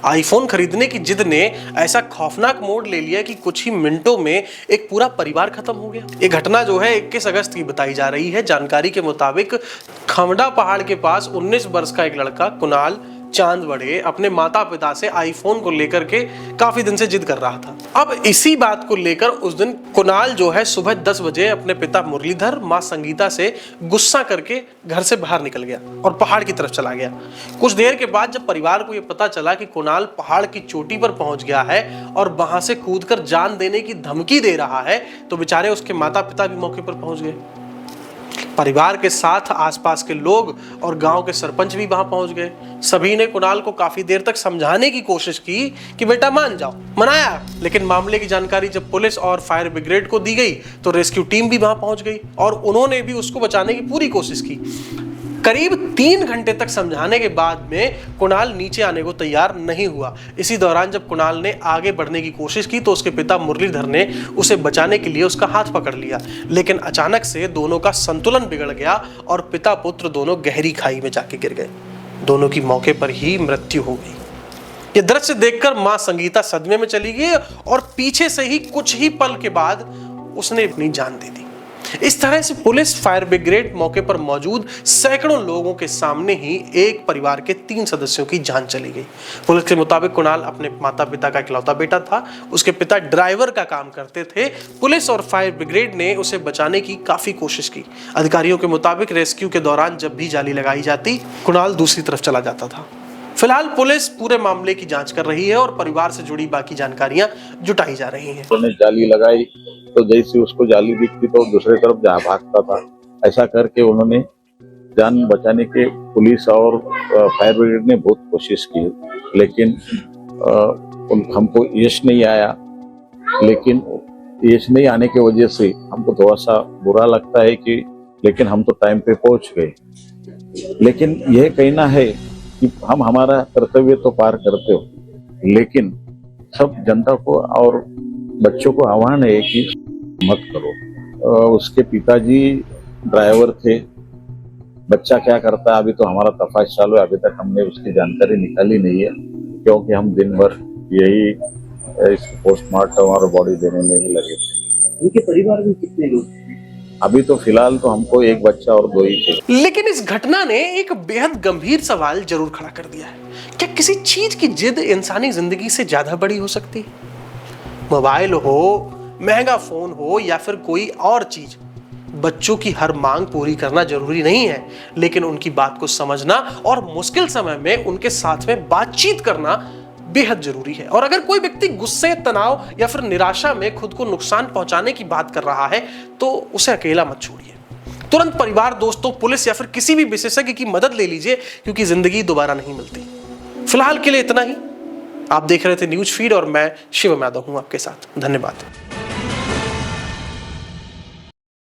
IPhone खरीदने की जिद ने ऐसा खौफनाक मोड़ ले लिया कि कुछ ही मिनटों में एक पूरा परिवार खत्म हो गया। ये घटना जो है 21 अगस्त की बताई जा रही है। जानकारी के मुताबिक खमड़ा पहाड़ के पास 19 वर्ष का एक लड़का कुणाल चांदवड़े अपने माता पिता से आईफोन को लेकर के काफी दिन से जिद कर रहा था। अब इसी बात को लेकर उस दिन कुणाल जो है सुबह 10 बजे अपने पिता मुरलीधर, मां संगीता से गुस्सा करके घर से बाहर निकल गया और पहाड़ की तरफ चला गया। कुछ देर के बाद जब परिवार को यह पता चला कि कुणाल पहाड़ की चोटी पर पहुंच गया है और वहां से कूदकर जान देने की धमकी दे रहा है, तो बेचारे उसके माता पिता भी मौके पर पहुंच गए। परिवार के साथ आसपास के लोग और गांव के सरपंच भी वहां पहुंच गए। सभी ने कुणाल को काफी देर तक समझाने की कोशिश की कि बेटा मान जाओ, मनाया, लेकिन मामले की जानकारी जब पुलिस और फायर ब्रिगेड को दी गई तो रेस्क्यू टीम भी वहां पहुंच गई और उन्होंने भी उसको बचाने की पूरी कोशिश की। करीब 3 घंटे तक समझाने के बाद में कुणाल नीचे आने को तैयार नहीं हुआ। इसी दौरान जब कुणाल ने आगे बढ़ने की कोशिश की तो उसके पिता मुरलीधर ने उसे बचाने के लिए उसका हाथ पकड़ लिया, लेकिन अचानक से दोनों का संतुलन बिगड़ गया और पिता पुत्र दोनों गहरी खाई में जाके गिर गए। दोनों की मौके पर ही मृत्यु हो गई। ये दृश्य देखकर मां संगीता सदमे में चली गई और पीछे से ही कुछ ही पल के बाद उसने अपनी जान दे दी। इस तरह से पुलिस, फायर ब्रिगेड, मौके पर मौजूद सैकड़ों लोगों के सामने ही एक परिवार के 3 सदस्यों की जान चली गई। पुलिस के मुताबिक कुणाल अपने माता पिता का इकलौता बेटा था। उसके पिता ड्राइवर का काम करते थे। पुलिस और फायर ब्रिगेड ने उसे बचाने की काफी कोशिश की। अधिकारियों के मुताबिक रेस्क्यू के दौरान जब भी जाली लगाई जाती, कुणाल दूसरी तरफ चला जाता था। फिलहाल पुलिस पूरे मामले की जांच कर रही है और परिवार से जुड़ी बाकी जानकारियां जुटाई जा रही हैं। उन्होंने जाली लगाई तो जैसे उसको जाली दिखती तो दूसरी तरफ जा भागता था। ऐसा करके उन्होंने जान बचाने के पुलिस और फायर ब्रिगेड ने बहुत कोशिश की, लेकिन हमको यश नहीं आया। लेकिन यश नहीं आने की वजह से हमको थोड़ा सा बुरा लगता है कि लेकिन हम तो टाइम पे पहुंच गए। लेकिन यह कहना है कि हम हमारा कर्तव्य तो पार करते हो, लेकिन सब जनता को और बच्चों को आह्वान है कि मत करो। उसके पिताजी ड्राइवर थे। बच्चा क्या करता है अभी तो हमारा तफाश चालू है, अभी तक हमने उसकी जानकारी निकाली नहीं है, क्योंकि हम दिन भर यही इसको पोस्टमार्टम और बॉडी देने में ही लगे थे। उनके परिवार में कितने लोग? अभी तो फिलहाल तो हमको एक बच्चा और 2 ही थे। लेकिन इस घटना ने एक बेहद गंभीर सवाल जरूर खड़ा कर दिया है। क्या किसी चीज की जिद इंसानी जिंदगी से ज्यादा बड़ी हो सकती है? मोबाइल हो, महंगा फोन हो या फिर कोई और चीज, बच्चों की हर मांग पूरी करना जरूरी नहीं है, लेकिन उनकी बात को समझना और मुश्किल समय में उनके साथ में बातचीत करना बेहद जरूरी है। और अगर कोई व्यक्ति गुस्से, तनाव या फिर निराशा में खुद को नुकसान पहुंचाने की बात कर रहा है तो उसे अकेला मत छोड़िए। तुरंत परिवार, दोस्तों, पुलिस या फिर किसी भी विशेषज्ञ की मदद ले लीजिए, क्योंकि जिंदगी दोबारा नहीं मिलती। फिलहाल के लिए इतना ही। आप देख रहे थे न्यूज फीड और मैं शिवम यादव हूं आपके साथ। धन्यवाद।